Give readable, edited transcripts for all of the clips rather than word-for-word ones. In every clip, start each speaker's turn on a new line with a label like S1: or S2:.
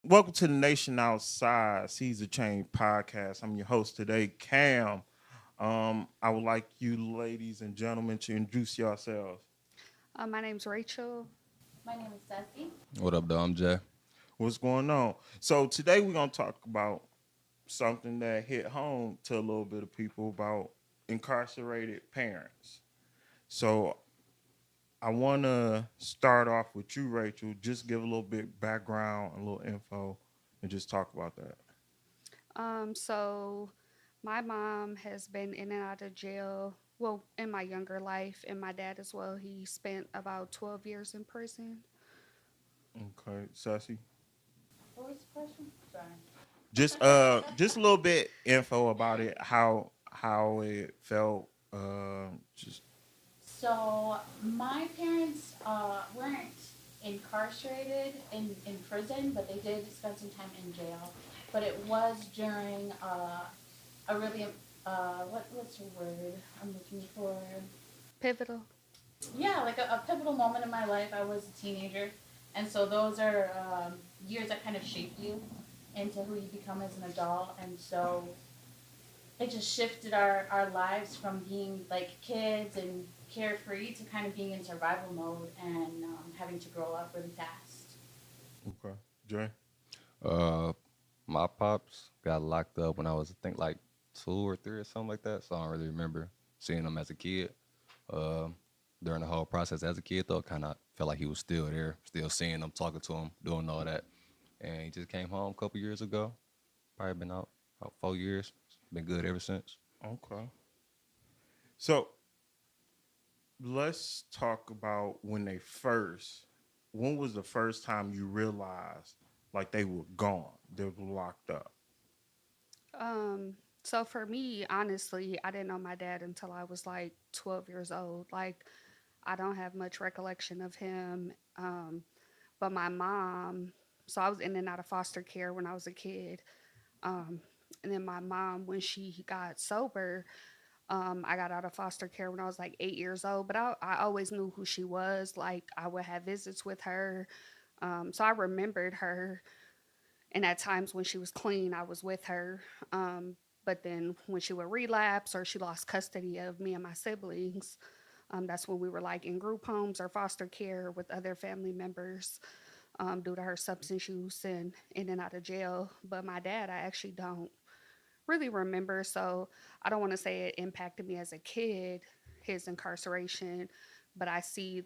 S1: Welcome to the Nation Outside Caesar Chain Podcast. I'm your host today, Cam. I would like you, ladies and gentlemen, to introduce yourselves.
S2: My name's Rachel.
S3: My name is Ceci.
S4: What up, though? I'm Jay.
S1: What's going on? So today we're gonna talk about something that hit home to a little bit of people about incarcerated parents. So I want to start off with you, Rachel. Just give a little bit background, a little info, and just talk about that.
S2: So my mom has been in and out of jail. Well, in my younger life, and my dad as well. He spent about 12 years in prison.
S1: Okay, Ceci.
S3: What was the question? Sorry.
S1: Just a little bit info about it, how it felt. Just
S3: So my parents weren't incarcerated in prison, but they did spend some time in jail. But it was during a really what's the word I'm looking for?
S2: Pivotal.
S3: Yeah, like a pivotal moment in my life. I was a teenager, and so those are years that kind of shape you into who you become as an adult. And so it just shifted our lives from being like kids and carefree to kind of being in survival mode and having to grow up really fast.
S1: okay, Jay.
S4: Uh, my pops got locked up when I was, I think, like 2 or 3 or something like that. So I don't really remember seeing him as a kid. Um, During the whole process as a kid, though, kind of felt like he was still there, still seeing him, talking to him, doing all that. And he just came home a couple years ago. Probably been out about 4 years. Been good ever since.
S1: Okay. So let's talk about when they first. When was the first time you realized like they were gone? They were locked up.
S2: Um, so for me, honestly, I didn't know my dad until I was like 12 years old. Like, I don't have much recollection of him. But my mom, so I was in and out of foster care when I was a kid. Um, and then my mom, when she got sober, I got out of foster care when I was like 8 years old, but I always knew who she was. Like, I would have visits with her. So I remembered her. And at times when she was clean, I was with her. But then when she would relapse or she lost custody of me and my siblings, that's when we were like in group homes or foster care with other family members due to her substance use and in and out of jail. But my dad, I actually don't really remember. So I don't want to say it impacted me as a kid, his incarceration, but I see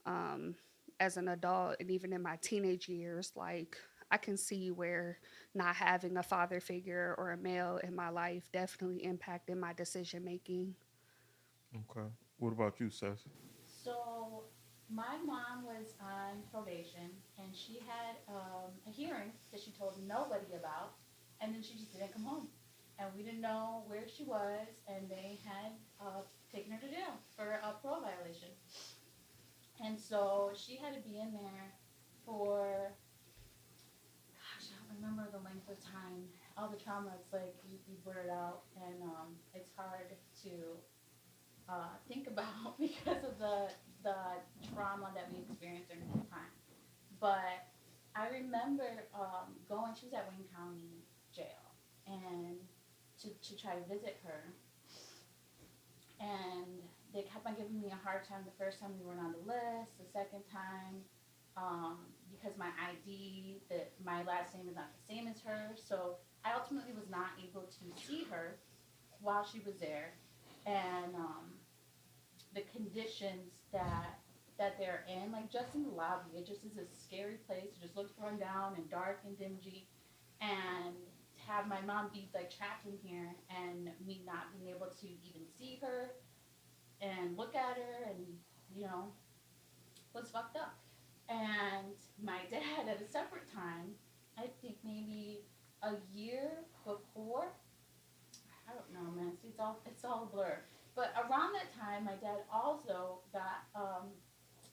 S2: um, as an adult and even in my teenage years, like I can see where not having a father figure or a male in my life definitely impacted my decision making.
S1: Okay. What about you, Ceci?
S3: So my mom was on probation, and she had a hearing that she told nobody about, and then she just didn't come home, and we didn't know where she was, and they had taken her to jail for a parole violation, and so she had to be in there for, gosh, I don't remember the length of time. All the trauma, it's like you blur it out, and it's hard to think about because of the trauma that we experienced during that time. But I remember going. She was at Wayne County Jail, and to try to visit her, and they kept on giving me a hard time the first time we weren't on the list. The second time, because my ID, that my last name is not the same as hers, so I ultimately was not able to see her while she was there, and the conditions that they're in, like just in the lobby, it just is a scary place. It just looks run down and dark and dingy, and to have my mom be like trapped in here and me not being able to even see her and look at her, and you know was fucked up. And my dad at a separate time, I think maybe a year before, I don't know, man. See, it's all a blur. But around that time, my dad also got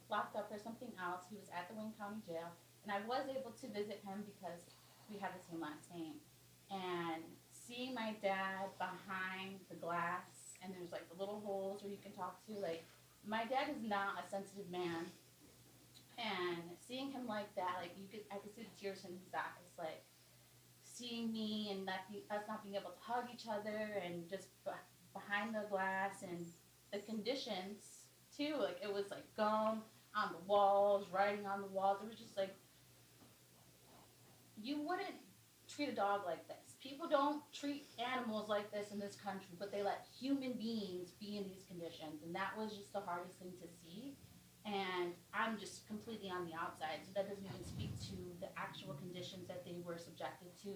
S3: locked up for something else. He was at the Wayne County Jail, and I was able to visit him because we have the same last name. And seeing my dad behind the glass, and there's like the little holes where you can talk to, like my dad is not a sensitive man And seeing him like that, like I could see the tears in his eyes, like seeing me and us not being able to hug each other, and just behind the glass, and the conditions too. Like it was like gum on the walls, writing on the walls. It was just like you wouldn't treat a dog like this. People don't treat animals like this in this country, but they let human beings be in these conditions. And that was just the hardest thing to see. And I'm just completely on the outside. So that doesn't even speak to the actual conditions that they were subjected to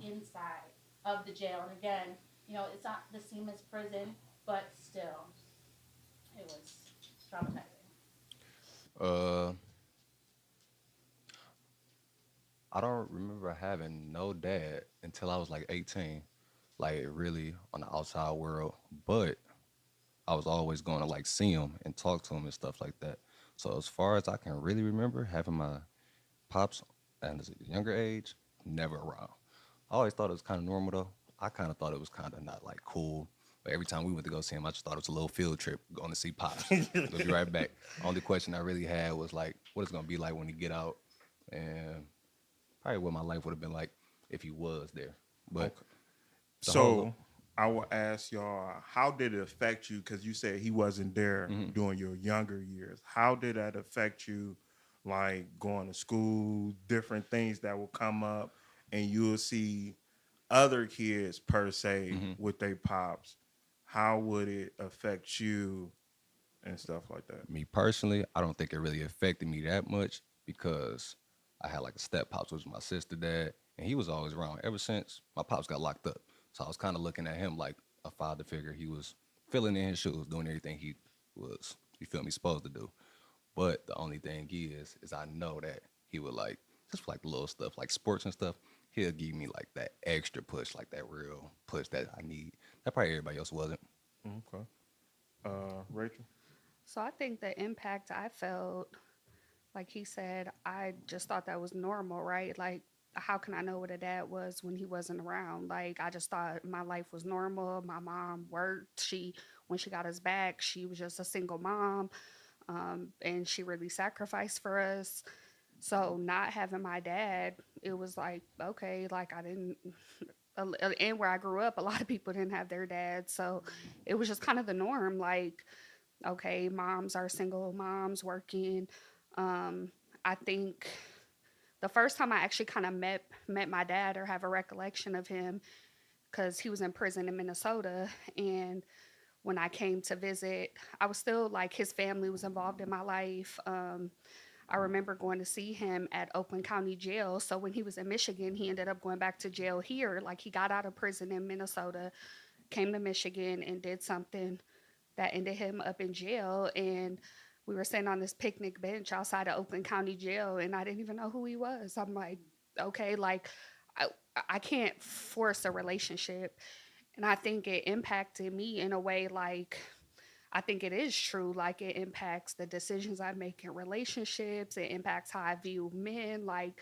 S3: inside of the jail. And again, it's not the same as prison, but still, it was traumatizing.
S4: Uh, I don't remember having no dad until I was like 18, like really on the outside world. But I was always going to like see him and talk to him and stuff like that. So as far as I can really remember, having my pops at a younger age, never around. I always thought it was kind of normal though. I kind of thought it was kind of not like cool. But every time we went to go see him, I just thought it was a little field trip going to see pops. We'll be right back. Only question I really had was like, what it's gonna be like when he get out, and probably what my life would have been like if he was there. But
S1: Okay.
S4: the whole
S1: So I will ask y'all, how did it affect you? Because you said he wasn't there
S4: mhm.
S1: during your younger years. How did that affect you, like going to school, different things that will come up, and you'll see other kids per se
S4: Mhm.
S1: with their pops? How would it affect you and stuff like that?
S4: Me personally, I don't think it really affected me that much because I had like a step pops, which was my sister dad, and he was always around ever since my pops got locked up. So I was kind of looking at him like a father figure. He was filling in his shoes, doing everything he was, you feel me, supposed to do. But the only thing is I know that he would like just like little stuff like sports and stuff. He'll give me like that extra push, like that real push that I need. That probably everybody else wasn't.
S1: Okay. Rachel?
S2: So I think the impact I felt, like he said, I just thought that was normal, right? Like, how can I know what a dad was when he wasn't around? Like, I just thought my life was normal. My mom worked. When she got us back, she was just a single mom, and she really sacrificed for us. So not having my dad, it was like, okay, like I didn't, and where I grew up, a lot of people didn't have their dad. So it was just kind of the norm. Like, okay, moms are single moms working. Um, I think the first time I actually kind of met my dad or have a recollection of him, because he was in prison in Minnesota, and when I came to visit, I was still like his family was involved in my life. I remember going to see him at Oakland County Jail. So when he was in Michigan, he ended up going back to jail here. Like he got out of prison in Minnesota, came to Michigan, and did something that ended him up in jail. And we were sitting on this picnic bench outside of Oakland County Jail, and I didn't even know who he was. I'm like, okay, like I, I can't force a relationship. And I think it impacted me in a way like I think it is true. Like it impacts the decisions I make in relationships. It impacts how I view men. Like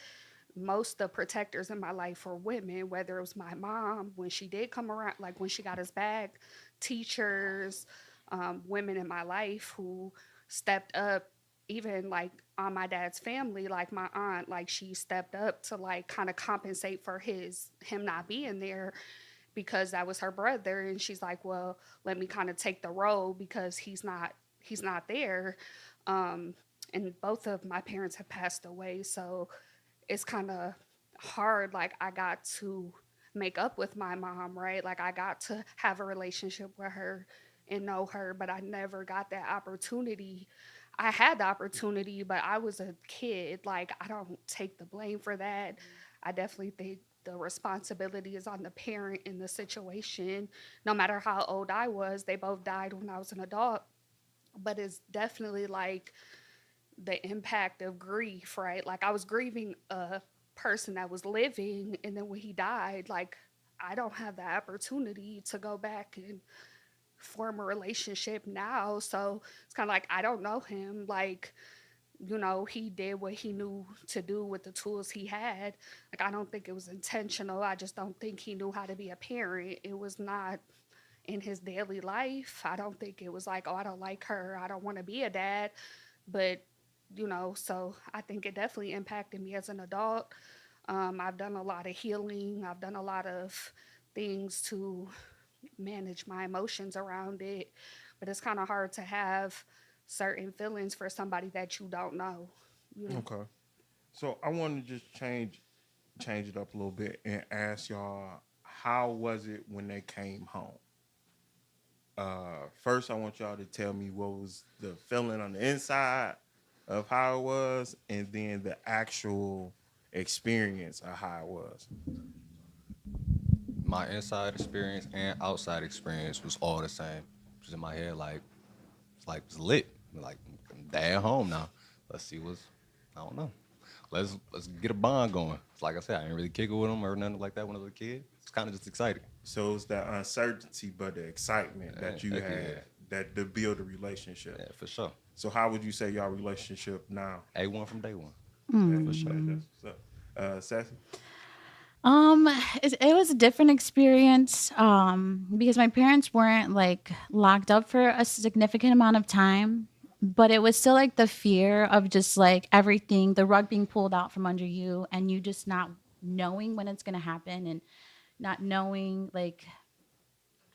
S2: most of the protectors in my life were women, whether it was my mom when she did come around, like when she got us back, teachers, women in my life who stepped up, even like on my dad's family, like my aunt, like she stepped up to like kind of compensate for him not being there because that was her brother, and she's like, well, let me kind of take the role because he's not there. um and both of my parents have passed away, so it's kind of hard. Like I got to make up with my mom, right? Like I got to have a relationship with her and know her, but I never got that opportunity. I had the opportunity, but I was a kid. Like I don't take the blame for that. I definitely think the responsibility is on the parent in the situation. No matter how old I was, they both died when I was an adult. But it's definitely like the impact of grief, right? Like I was grieving a person that was living, and then when he died, like I don't have the opportunity to go back and form a relationship now. So it's kind of like I don't know him. Like, he did what he knew to do with the tools he had. Like I don't think it was intentional. I just don't think he knew how to be a parent. It was not in his daily life. I don't think it was like, oh, I don't like her. I don't want to be a dad. But So I think it definitely impacted me as an adult. I've done a lot of healing. I've done a lot of things to manage my emotions around it, but it's kind of hard to have certain feelings for somebody that you don't know, you know.
S1: Okay. So I want to just change it up a little bit and ask y'all, how was it when they came home? First, I want y'all to tell me what was the feeling on the inside of how it was, and then the actual experience of how it was.
S4: My inside experience and outside experience was all the same. Just in my head, like it's lit. Like I'm dad home now. Let's see what's I don't know. Let's get a bond going. It's like I said, I didn't really kick it with him or nothing like that when I was a kid. It's kind of just exciting.
S1: So it's that uncertainty, but the excitement that you
S4: Heck
S1: had
S4: yeah.
S1: that to build a relationship.
S4: Yeah, for sure.
S1: So how would you say y'all relationship now?
S4: A1 from day one.
S1: For sure. That's what's up. Sassy?
S5: Um, it was a different experience because my parents weren't like locked up for a significant amount of time, but it was still like the fear of just like everything, the rug being pulled out from under you, and you just not knowing when it's gonna happen, and not knowing like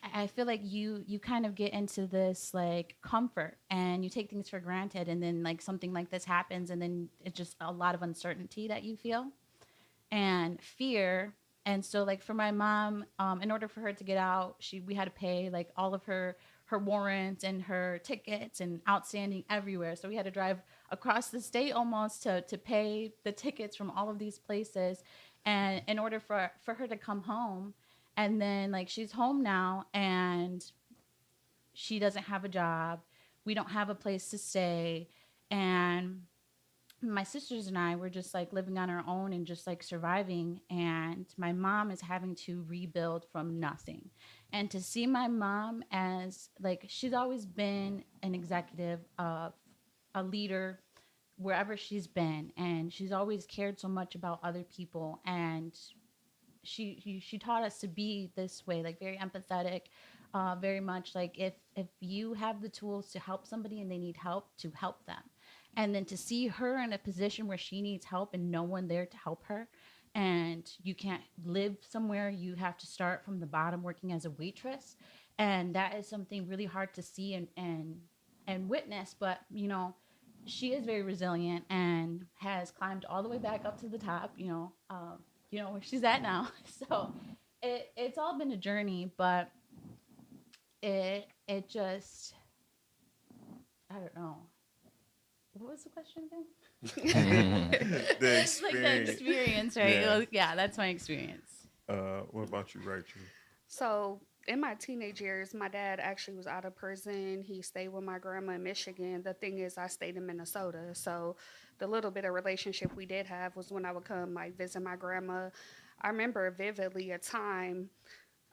S5: I feel like you kind of get into this like comfort and you take things for granted, and then like something like this happens, and then it's just a lot of uncertainty that you feel and fear. And so like for my mom, in order for her to get out, we had to pay like all of her warrants and her tickets and outstanding everywhere. So we had to drive across the state almost to pay the tickets from all of these places, and in order for her to come home. And then like she's home now, and she doesn't have a job. We don't have a place to stay. And my sisters and I were just like living on our own and just like surviving. And my mom is having to rebuild from nothing. And to see my mom as like, she's always been an executive, a leader wherever she's been. And she's always cared so much about other people. And she taught us to be this way, like very empathetic, very much like if you have the tools to help somebody and they need help, to help them. And then to see her in a position where she needs help and no one there to help her, and you can't live somewhere, you have to start from the bottom working as a waitress. And that is something really hard to see and witness. But she is very resilient and has climbed all the way back up to the top, where she's at now. So it's all been a journey, but it just, I don't know. What was the question again?
S1: The
S5: It's like the
S1: experience.
S5: experience, right?
S1: Yeah.
S5: Yeah, that's my experience.
S1: What about you, Rachel?
S2: So in my teenage years, my dad actually was out of prison. He stayed with my grandma in Michigan. The thing is, I stayed in Minnesota. So the little bit of relationship we did have was when I would come like visit my grandma. I remember vividly a time,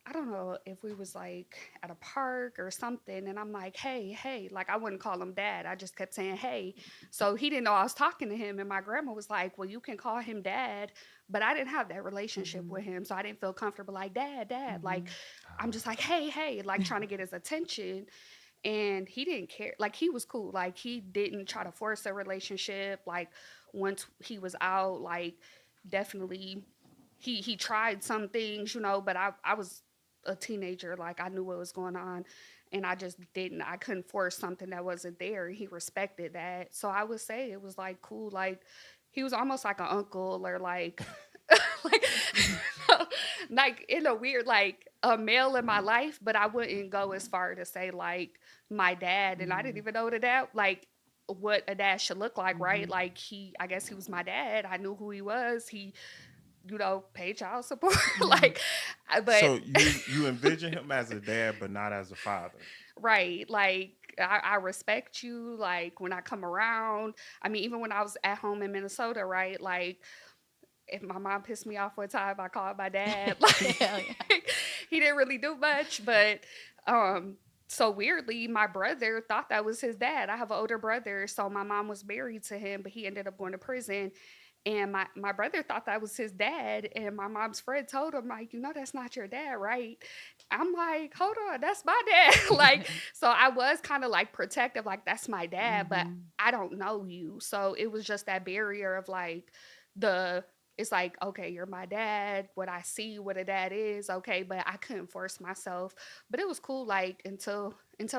S2: I don't know if we was like at a park or something, and I'm like, hey, hey, like I wouldn't call him dad. I just kept saying, hey. So he didn't know I was talking to him, and my grandma was like, well, you can call him dad, but I didn't have that relationship
S5: Mm-hmm.
S2: with him, so I didn't feel comfortable like dad, dad. Like
S5: Mm-hmm.
S2: I'm just like, hey, hey, like trying to get his attention, and he didn't care. Like he was cool. Like he didn't try to force a relationship. Like once he was out, like definitely he tried some things, but I was a teenager, like I knew what was going on, and I couldn't force something that wasn't there. He respected that. So I would say it was like cool, like he was almost like an uncle, or like like like in a weird, like a male in my life, but I wouldn't go as far to say like my dad. And I didn't
S5: Mm-hmm.
S2: even know what a dad, like what a dad should look like, right?
S5: Mm-hmm.
S2: Like I guess he was my dad. I knew who he was. He pay child support.
S5: Mm-hmm.
S2: like, but
S1: So you envision him as a dad, but not as a father.
S2: right, like I respect you. Like when I come around, I mean, even when I was at home in Minnesota, right? Like if my mom pissed me off one time, I called my dad.
S5: Hell yeah.
S2: Like he didn't really do much, but um. So weirdly, my brother thought that was his dad. I have an older brother, so my mom was married to him, but he ended up going to prison. And my brother thought that was his dad. And my mom's friend told him, like, you know, that's not your dad, right? I'm like, hold on, that's my dad. Like, so I was kind of like protective, like, that's my dad, but
S5: Mhm.
S2: I don't know you. So it was just that barrier of like, the, it's like, okay, you're my dad. What I see, what a dad is, okay, but I couldn't force myself. But it was cool, like, until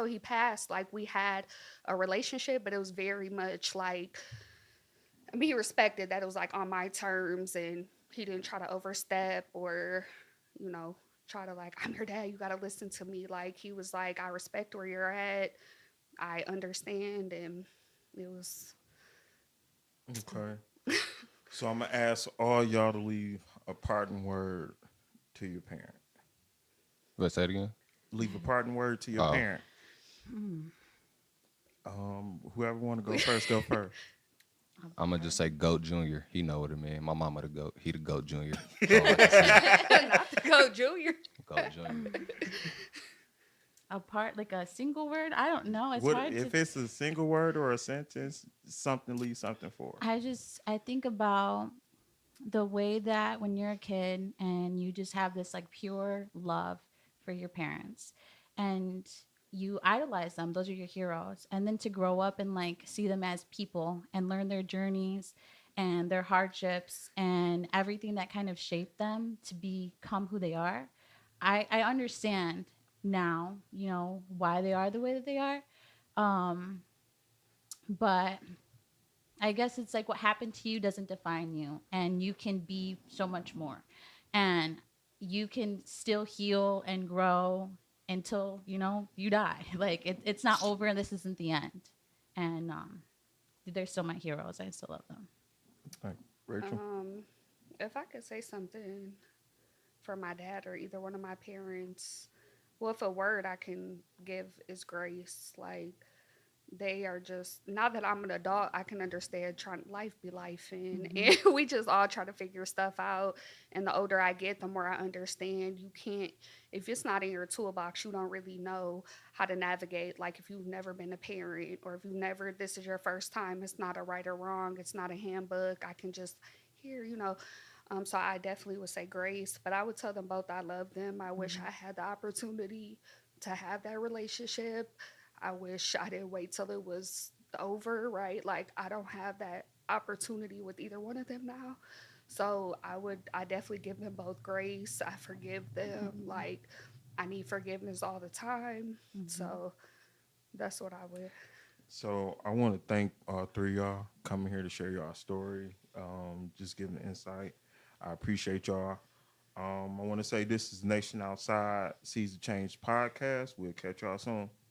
S2: he passed, like, we had a relationship, but it was very much like, I mean, he respected that it was like on my terms, and he didn't try to overstep or, you know, try to like, I'm your dad, you got to listen to me. Like, he was like, I respect where you're at, I understand. And it was,
S1: Okay. So I'm gonna ask all y'all to leave a parting word to your parent.
S4: Let's say it again.
S1: Leave a parting word to your
S4: Oh,
S1: parent. Whoever want to go first, go first.
S4: I'm gonna just say Goat Junior. He know what it mean. My mama the goat. He the Goat Junior. That's all I can say.
S2: not to go junior.
S4: Goat Junior.
S5: A part like a single word. I don't know. It's
S1: What
S5: hard
S1: if
S5: to.
S1: it's a single word or a sentence? Something leave something for.
S5: I think about the way that when you're a kid and you just have this like pure love for your parents and you idolize them, those are your heroes, and then to grow up and like see them as people and learn their journeys and their hardships and everything that kind of shaped them to become who they are. I understand now, you know, why they are the way that they are. um but I guess it's like what happened to you doesn't define you, and you can be so much more. And you can still heal and grow until, you know, you die. Like it's not over, and this isn't the end. And they're still my heroes. I still love them.
S1: Like, Rachel.
S2: Um, if I could say something for my dad or either one of my parents, well, if a word I can give is grace. Like, they are just, now that I'm an adult, I can understand trying life be life,
S5: Hmm.
S2: and we just all try to figure stuff out. And the older I get, the more I understand you can't, if it's not in your toolbox, you don't really know how to navigate. Like, if you've never been a parent, or if you never, this is your first time, it's not a right or wrong, it's not a handbook. I can just hear, you know. So I definitely would say grace, but I would tell them both I love them. I wish I
S5: Hmm.
S2: had the opportunity to have that relationship. I wish I didn't wait till it was over, right? Like, I don't have that opportunity with either one of them now. So I definitely give them both grace. I forgive them.
S5: Hmm.
S2: Like, I need forgiveness all the time.
S5: Hmm.
S2: So that's what I would.
S1: So I want to thank all three of y'all coming here to share y'all story. Just giving insight. I appreciate y'all. I want to say this is Nation Outside Season Change podcast. We'll catch y'all soon.